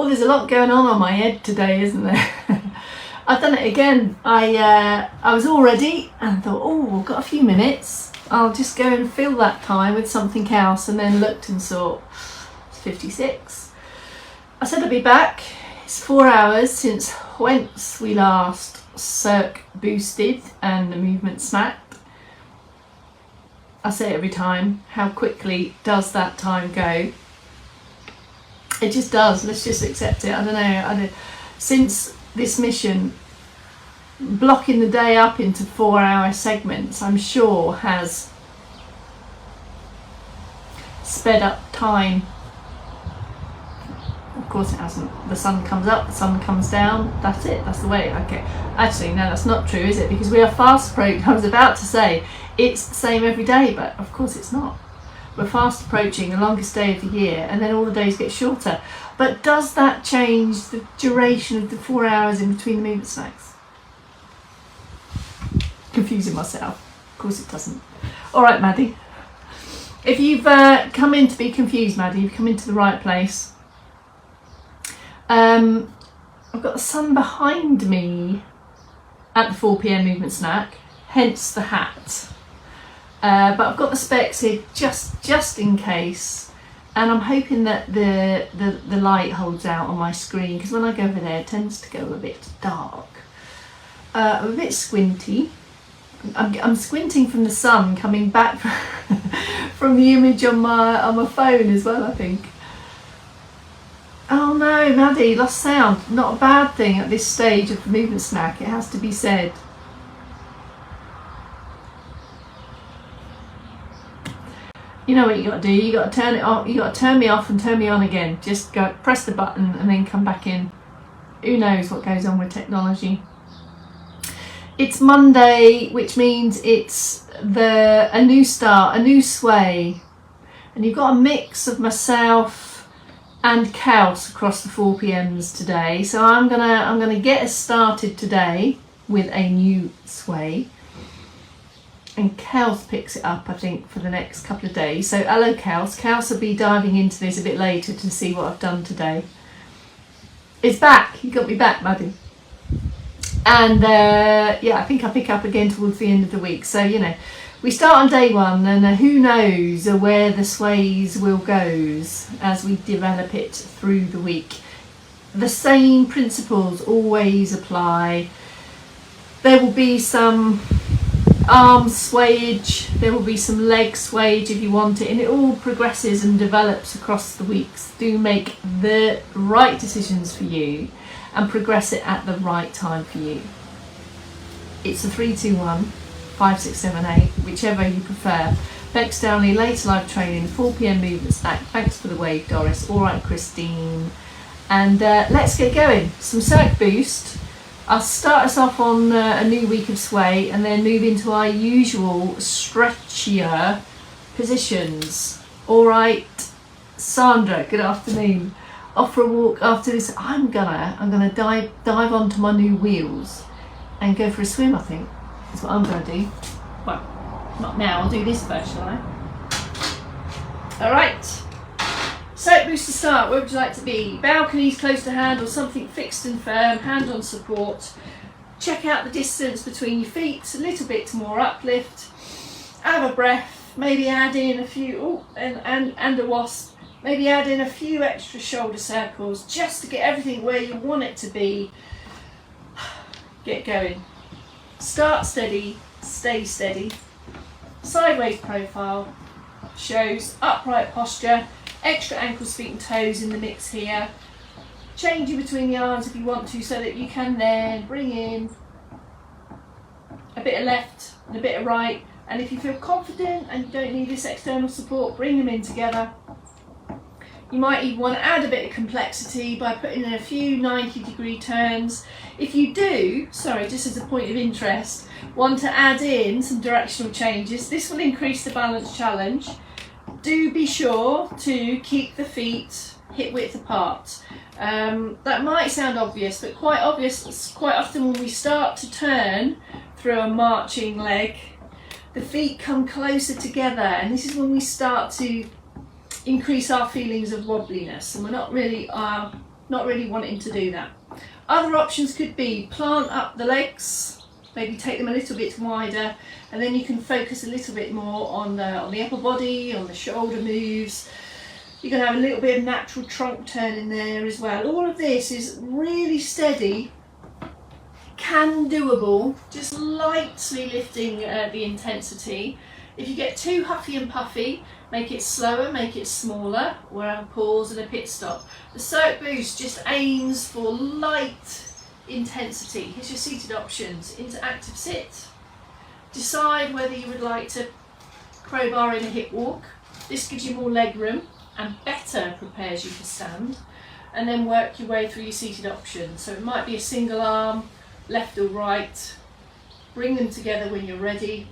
Well, there's a lot going on my head today, isn't there? I've done it again. I was all ready and thought, oh, I've got a few minutes. I'll just go and fill that time with something else, and then looked and saw it's 56. I said I'd be back. It's 4 hours since whence we last circ boosted and the movement snacked. I say it every time, how quickly does that time go? It just does. Let's just accept it. I don't know. Since this mission, blocking the day up into 4 hour segments, I'm sure has sped up time. Of course it hasn't. The sun comes up, the sun comes down. That's it. That's the way. Okay. Actually, no, that's not true, is it? Because we are fast approaching. I was about to say it's the same every day, but of course it's not. We're fast approaching the longest day of the year, and then all the days get shorter. But does that change the duration of the 4 hours in between the movement snacks? Confusing myself. Of course it doesn't. All right, Maddie. If you've come in to be confused, Maddie, you've come into the right place. I've got the sun behind me at the 4 p.m. movement snack, hence the hat. But I've got the specs here just in case, and I'm hoping that the light holds out on my screen, because when I go over there it tends to go a bit dark. I'm a bit squinty. I'm squinting from the sun coming back from the image on my phone as well, I think. Oh no, Maddie, lost sound. Not a bad thing at this stage of the movement snack, it has to be said. You know what you got to do, you got to turn it off, you got to turn me off and turn me on again. Just go press the button and then come back in. Who knows what goes on with technology. It's Monday, which means it's a new start, a new sway. And you've got a mix of myself and Kels across the 4 p.m s today. So I'm gonna get us started today with a new sway. And Kels picks it up, I think, for the next couple of days. So hello, Kels. Kels will be diving into this a bit later to see what I've done today. It's back. You got me back, Maddie. And yeah, I think I'll pick up again towards the end of the week. So, you know, we start on day one, and who knows where the sways will goes as we develop it through the week. The same principles always apply. There will be some arm swayage, there will be some leg swayage if you want it, and it all progresses and develops across the weeks. Do make the right decisions for you and progress it at the right time for you. It's a 3-2-1, 5-6-7-8, whichever you prefer. Bex Downey, later live training, 4 p.m. movement snack. Thanks for the wave, Doris. All right, Christine. And let's get going. Some circ boost. I'll start us off on a new week of sway and then move into our usual stretchier positions. All right, Sandra, good afternoon. Off for a walk after this. I'm gonna dive onto my new wheels and go for a swim, I think. That's what I'm gonna do. Well, not now, I'll do this first, shall I? All right. Circ boost to start, where would you like to be? Balconies close to hand or something fixed and firm, hand on support. Check out the distance between your feet, a little bit more uplift. Have a breath, maybe add in a few, and a wasp. Maybe add in a few extra shoulder circles just to get everything where you want it to be. Get going. Start steady, stay steady. Sideways profile shows upright posture. Extra ankles, feet and toes in the mix here. Changing between the arms if you want to, so that you can then bring in a bit of left and a bit of right. And if you feel confident and you don't need this external support, bring them in together. You might even want to add a bit of complexity by putting in a few 90-degree turns. If you do, sorry, just as a point of interest, want to add in some directional changes, this will increase the balance challenge. Do be sure to keep the feet hip width apart. That might sound obvious, but quite often when we start to turn through a marching leg, the feet come closer together, and this is when we start to increase our feelings of wobbliness, and we're not really not really wanting to do that. Other options could be plant up the legs, maybe take them a little bit wider, and then you can focus a little bit more on the upper body, on the shoulder moves. You can have a little bit of natural trunk turn in there as well. All of this is really steady, can doable, just lightly lifting the intensity. If you get too huffy and puffy, make it slower, make it smaller, or a pause and a pit stop. The Cirque Boost just aims for light intensity. Here's your seated options. Into active sit. Decide whether you would like to crowbar in a hip walk. This gives you more leg room and better prepares you for stand. And then work your way through your seated options. So it might be a single arm, left or right. Bring them together when you're ready.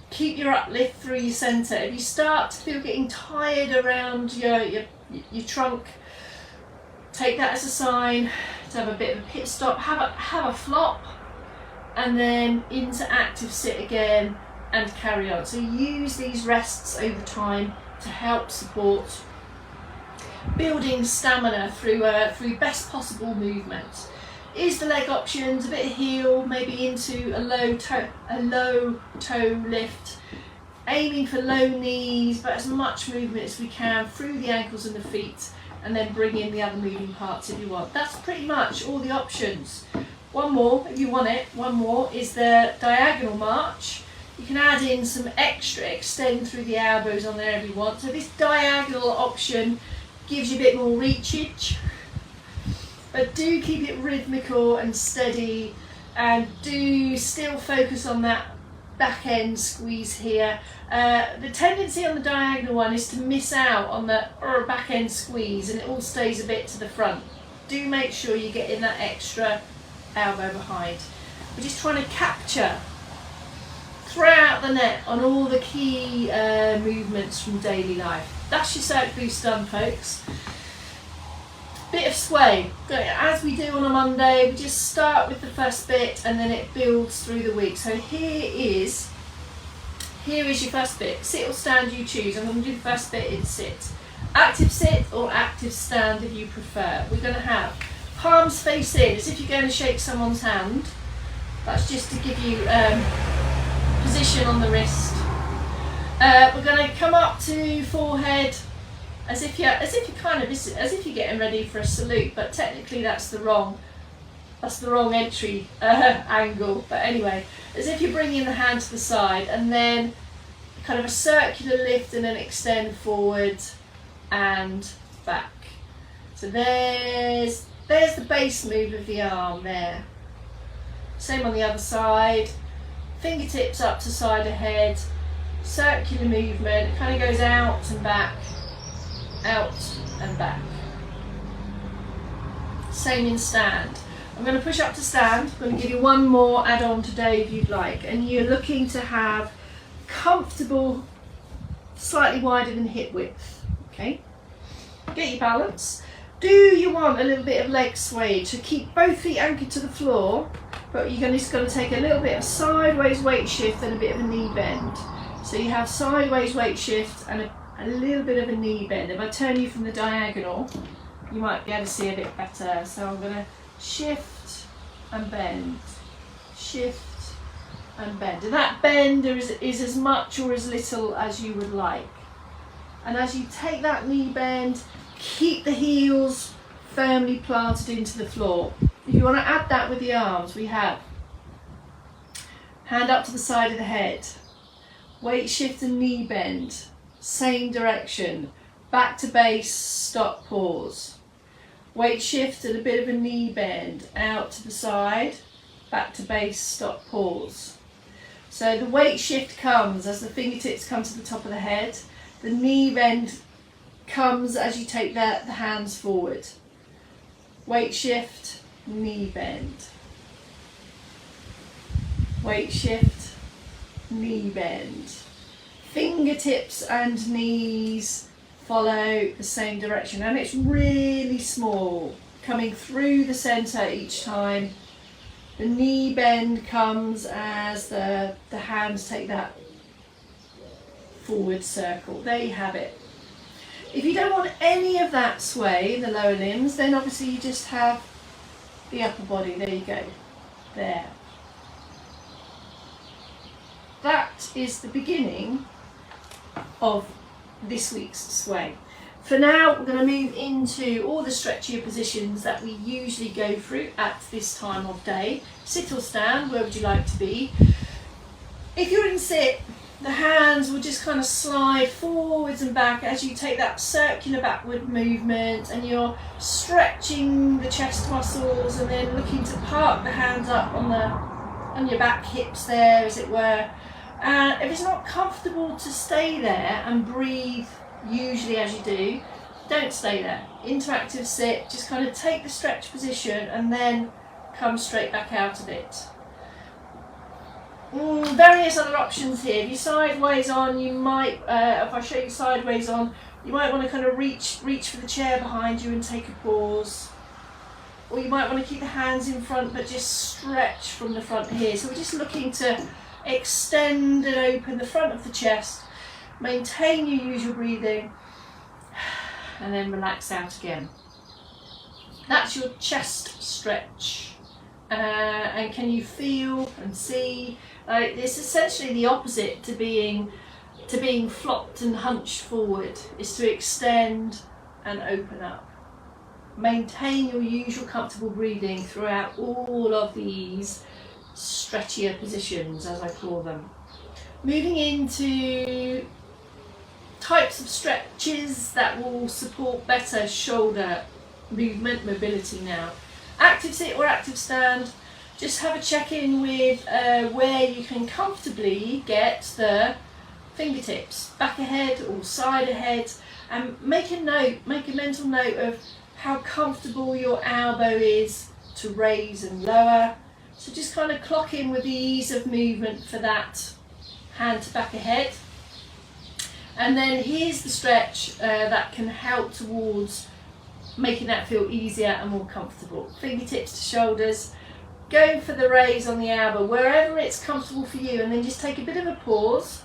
Keep your uplift through your centre. If you start to feel getting tired around your trunk, take that as a sign to have a bit of a pit stop, have a flop, and then into active sit again and carry on. So use these rests over time to help support building stamina through best possible movement. Is the leg options, a bit of heel, maybe into a low toe lift, aiming for low knees, but as much movement as we can through the ankles and the feet, and then bring in the other moving parts if you want. That's pretty much all the options. One more, if you want it, one more is the diagonal march. You can add in some extra extend through the elbows on there if you want. So this diagonal option gives you a bit more reachage. But do keep it rhythmical and steady, and do still focus on that back end squeeze here. The tendency on the diagonal one is to miss out on the back end squeeze, and it all stays a bit to the front. Do make sure you get in that extra elbow behind. We're just trying to capture throughout the net on all the key movements from daily life. That's your Cirque Boost done, folks. Bit of sway, as we do on a Monday. We just start with the first bit and then it builds through the week. So here is your first bit. Sit or stand, you choose. I'm going to do the first bit in sit. Active sit or active stand if you prefer. We're going to have palms face in as if you're going to shake someone's hand. That's just to give you position on the wrist. We're going to come up to forehead as if you're getting ready for a salute, but technically that's the wrong entry angle. But anyway, as if you're bringing the hand to the side, and then kind of a circular lift and then extend forward and back. So there's the base move of the arm there. Same on the other side. Fingertips up to side of head. Circular movement. It kind of goes out and back. Out and back. Same in stand. I'm going to push up to stand. I'm going to give you one more add-on today if you'd like, and you're looking to have comfortable, slightly wider than hip width. Okay, get your balance. Do you want a little bit of leg sway to keep both feet anchored to the floor, but you're just going to take a little bit of sideways weight shift and a bit of a knee bend. So you have sideways weight shift and a little bit of a knee bend. If I turn you from the diagonal, you might be able to see a bit better. So I'm going to shift and bend, shift and bend. And that bend is as much or as little as you would like. And as you take that knee bend, keep the heels firmly planted into the floor. If you want to add that with the arms, we have hand up to the side of the head, weight shift and knee bend, same direction, back to base, stop, pause. Weight shift and a bit of a knee bend, out to the side, back to base, stop, pause. So the weight shift comes as the fingertips come to the top of the head. The knee bend comes as you take the hands forward. Weight shift, knee bend. Weight shift, knee bend. Fingertips and knees follow the same direction, and it's really small, coming through the center each time. The knee bend comes as the hands take that forward circle. There you have it. If you don't want any of that sway in the lower limbs, then obviously you just have the upper body. There you go. There. That is the beginning of this week's sway. For now, we're going to move into all the stretchier positions that we usually go through at this time of day. Sit or stand, where would you like to be? If you're in sit, the hands will just kind of slide forwards and back as you take that circular backward movement, and you're stretching the chest muscles and then looking to park the hands up on your back hips there, as it were. And if it's not comfortable to stay there and breathe usually as you do, don't stay there. Interactive sit, just kind of take the stretch position and then come straight back out of it. Various other options here. If you're sideways on, you might, if I show you sideways on, you might want to kind of reach for the chair behind you and take a pause. Or you might want to keep the hands in front but just stretch from the front here. So we're just looking to extend and open the front of the chest, maintain your usual breathing, and then relax out again. That's your chest stretch. And can you feel and see? It's essentially the opposite to being flopped and hunched forward. Is to extend and open up. Maintain your usual comfortable breathing throughout all of these stretchier positions, as I call them. Moving into types of stretches that will support better shoulder movement, mobility now. Active sit or active stand, just have a check-in with where you can comfortably get the fingertips, back ahead or side ahead, and make a mental note of how comfortable your elbow is to raise and lower. So just kind of clock in with the ease of movement for that hand to back ahead. And then here's the stretch that can help towards making that feel easier and more comfortable. Fingertips to shoulders, go for the raise on the elbow, wherever it's comfortable for you, and then just take a bit of a pause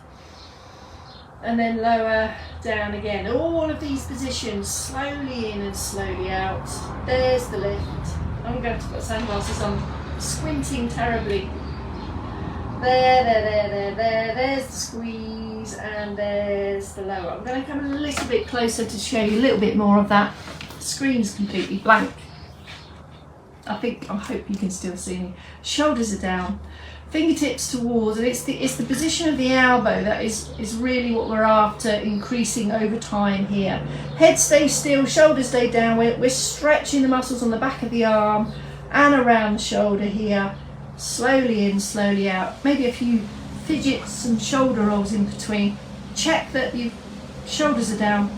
and then lower down again. All of these positions, slowly in and slowly out. There's the lift. I'm going to put sunglasses on. Squinting terribly. There's the squeeze, and there's the lower. I'm going to come a little bit closer to show you a little bit more of that. The screen's completely blank. I hope you can still see me. Shoulders are down, fingertips towards, and it's the position of the elbow that is really what we're after increasing over time here. Head stays still, shoulders stay down. We're stretching the muscles on the back of the arm and around the shoulder here, slowly in, slowly out. Maybe a few fidgets and shoulder rolls in between. Check that your shoulders are down,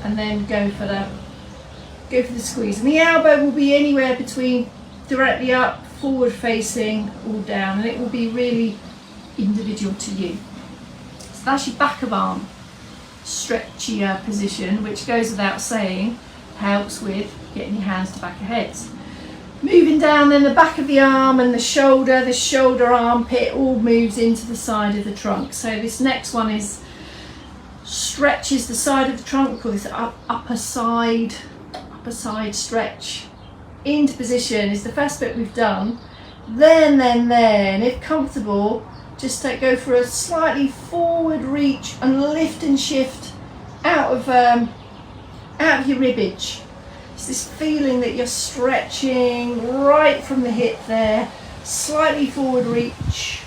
and then go for the squeeze. And the elbow will be anywhere between directly up, forward facing, or down, and it will be really individual to you. So that's your back of arm stretchier position, which goes without saying helps with getting your hands to back of heads. Moving down, then the back of the arm and the shoulder armpit all moves into the side of the trunk. So this next one stretches the side of the trunk. We call this upper side stretch. Into position is the first bit we've done. Then, if comfortable, just go for a slightly forward reach and lift and shift out of your ribbage. It's this feeling that you're stretching right from the hip there, slightly forward reach,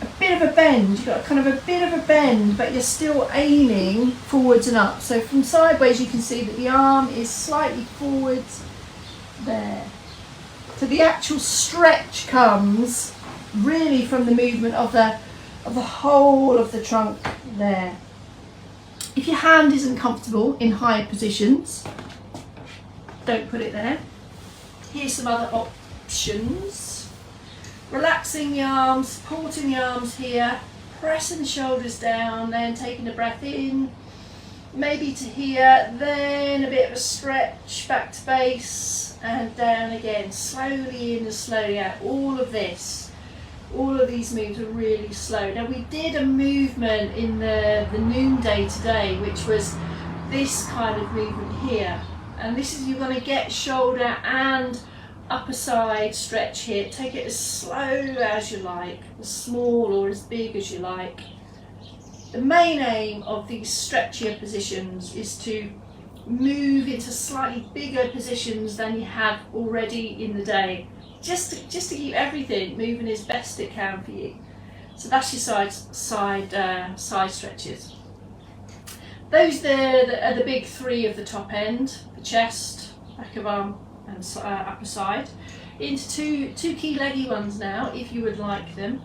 a bit of a bend. You've got kind of a bit of a bend, but you're still aiming forwards and up. So from sideways you can see that the arm is slightly forwards there. So the actual stretch comes really from the movement of the whole of the trunk there. If your hand isn't comfortable in higher positions, don't put it there. Here's some other options. Relaxing the arms, supporting the arms here, pressing the shoulders down, then taking a breath in, maybe to here, then a bit of a stretch back to base and down again, slowly in and slowly out. All of these moves are really slow. Now we did a movement in the noonday today, which was this kind of movement here. And this is, you're going to get shoulder and upper side stretch here. Take it as slow as you like, as small or as big as you like. The main aim of these stretchier positions is to move into slightly bigger positions than you have already in the day, just to keep everything moving as best it can for you. So that's your side stretches. Those there are the big three of the top end: the chest, back of arm, and upper side. Into two key leggy ones now, if you would like them.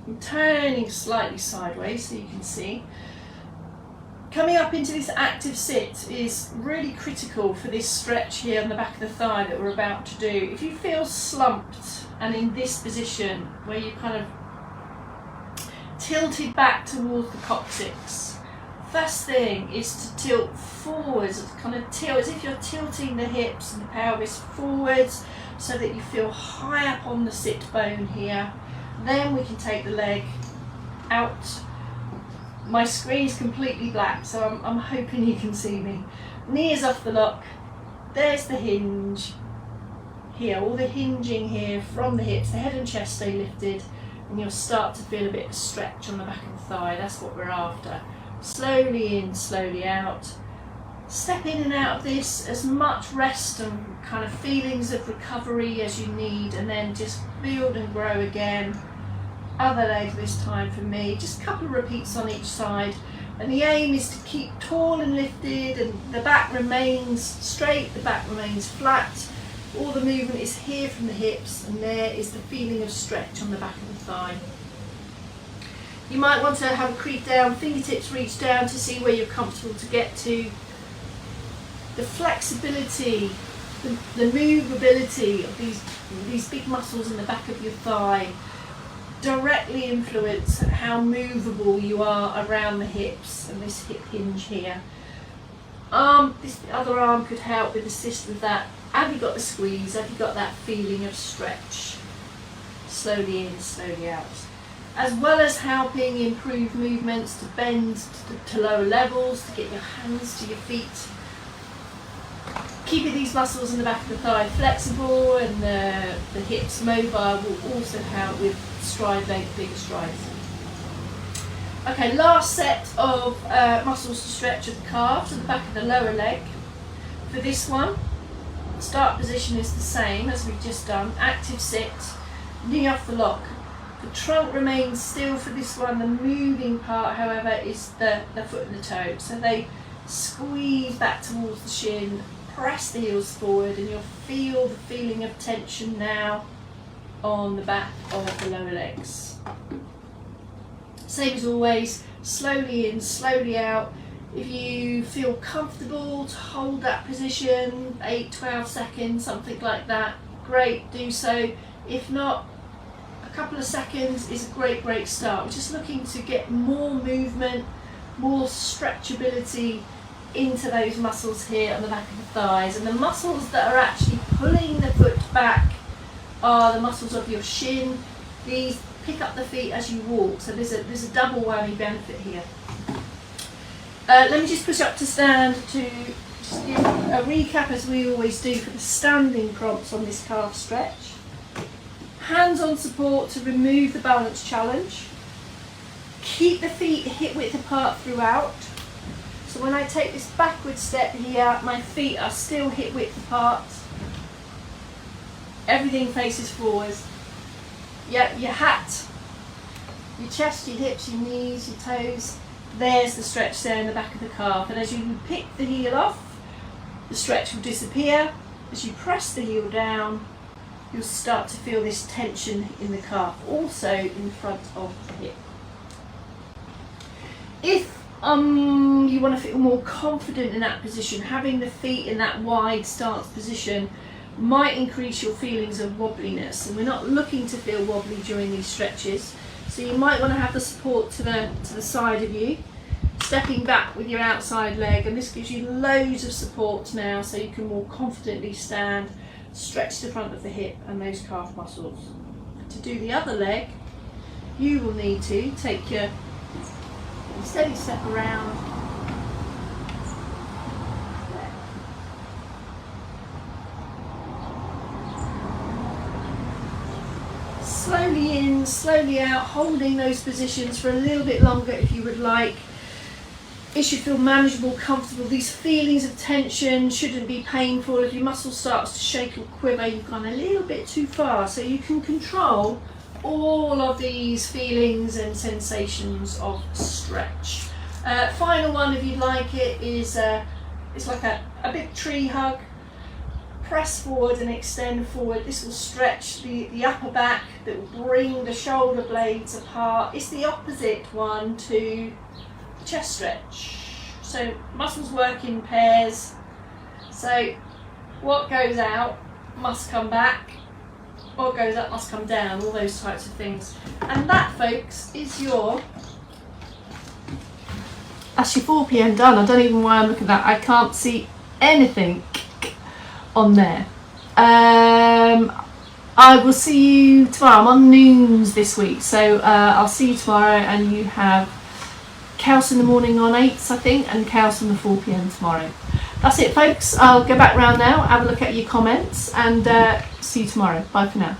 I'm turning slightly sideways so you can see. Coming up into this active sit is really critical for this stretch here on the back of the thigh that we're about to do. If you feel slumped and in this position where you kind of tilted back towards the coccyx, first thing is to tilt forwards, kind of tilt as if you're tilting the hips and the pelvis forwards so that you feel high up on the sit bone here. Then we can take the leg out. My screen is completely black, so I'm hoping you can see me. Knee is off the lock. There's the hinge here, all the hinging here from the hips. The head and chest stay lifted, and you'll start to feel a bit of stretch on the back of the thigh. That's what we're after. Slowly in, slowly out. Step in and out of this, as much rest and kind of feelings of recovery as you need, and then just build and grow again. Other leg this time for me, just a couple of repeats on each side, and the aim is to keep tall and lifted, and the back remains straight, the back remains flat. All the movement is here from the hips, and there is the feeling of stretch on the back of the thigh. You might want to have a creep down, fingertips reach down to see where you're comfortable to get to. The flexibility, the movability of these big muscles in the back of your thigh directly influence how movable you are around the hips and this hip hinge here. This other arm could help with assist with that. Have you got the squeeze? Have you got that feeling of stretch? Slowly in, slowly out. As well as helping improve movements to bend to lower levels, to get your hands to your feet. Keeping these muscles in the back of the thigh flexible and the hips mobile will also help with stride length, bigger strides. Okay, last set of muscles to stretch at the calves and the back of the lower leg. For this one, start position is the same as we've just done. Active sit, knee off the lock. The trunk remains still for this one. The moving part, however, is the foot and the toe. So they squeeze back towards the shin, press the heels forward, and you'll feel the feeling of tension now on the back of the lower legs. Same as always, slowly in, slowly out. If you feel comfortable to hold that position, 8-12 seconds, something like that, great, do so. If not, a couple of seconds is a great start. We're just looking to get more movement, more stretchability into those muscles here on the back of the thighs. And the muscles that are actually pulling the foot back are the muscles of your shin. These pick up the feet as you walk, so there's a double whammy benefit here. Let me just push up to stand to just give a recap, as we always do, for the standing prompts on this calf stretch. Hands on support to remove the balance challenge. Keep the feet hip width apart throughout. So when I take this backward step here, my feet are still hip width apart. Everything faces forwards. Yeah, your hat, your chest, your hips, your knees, your toes. There's the stretch there in the back of the calf. And as you pick the heel off, the stretch will disappear. As you press the heel down, you'll start to feel this tension in the calf, also in front of the hip. If you want to feel more confident in that position, having the feet in that wide stance position might increase your feelings of wobbliness, and we're not looking to feel wobbly during these stretches. So you might want to have the support to the side of you, stepping back with your outside leg, and this gives you loads of support now so you can more confidently stand, stretch the front of the hip and those calf muscles. To do the other leg, you will need to take your steady step around, slowly in, slowly out, holding those positions for a little bit longer if you would like. It should feel manageable, comfortable. These feelings of tension shouldn't be painful. If your muscle starts to shake or quiver, you've gone a little bit too far. So you can control all of these feelings and sensations of stretch. Final one, if you'd like it, is it's like a big tree hug. Press forward and extend forward. This will stretch the upper back, that will bring the shoulder blades apart. It's the opposite one to chest stretch. So muscles work in pairs. So what goes out must come back. What goes up must come down. All those types of things. And that, folks, is your... That's your 4 p.m. done. I don't even know why I'm looking at that. I can't see anything on there. I will see you tomorrow. I'm on noons this week, so I'll see you tomorrow, and you have Chaos in the morning on 8s, I think, and Chaos on the 4 p.m. tomorrow. That's it, folks. I'll go back round now, have a look at your comments, and see you tomorrow. Bye for now.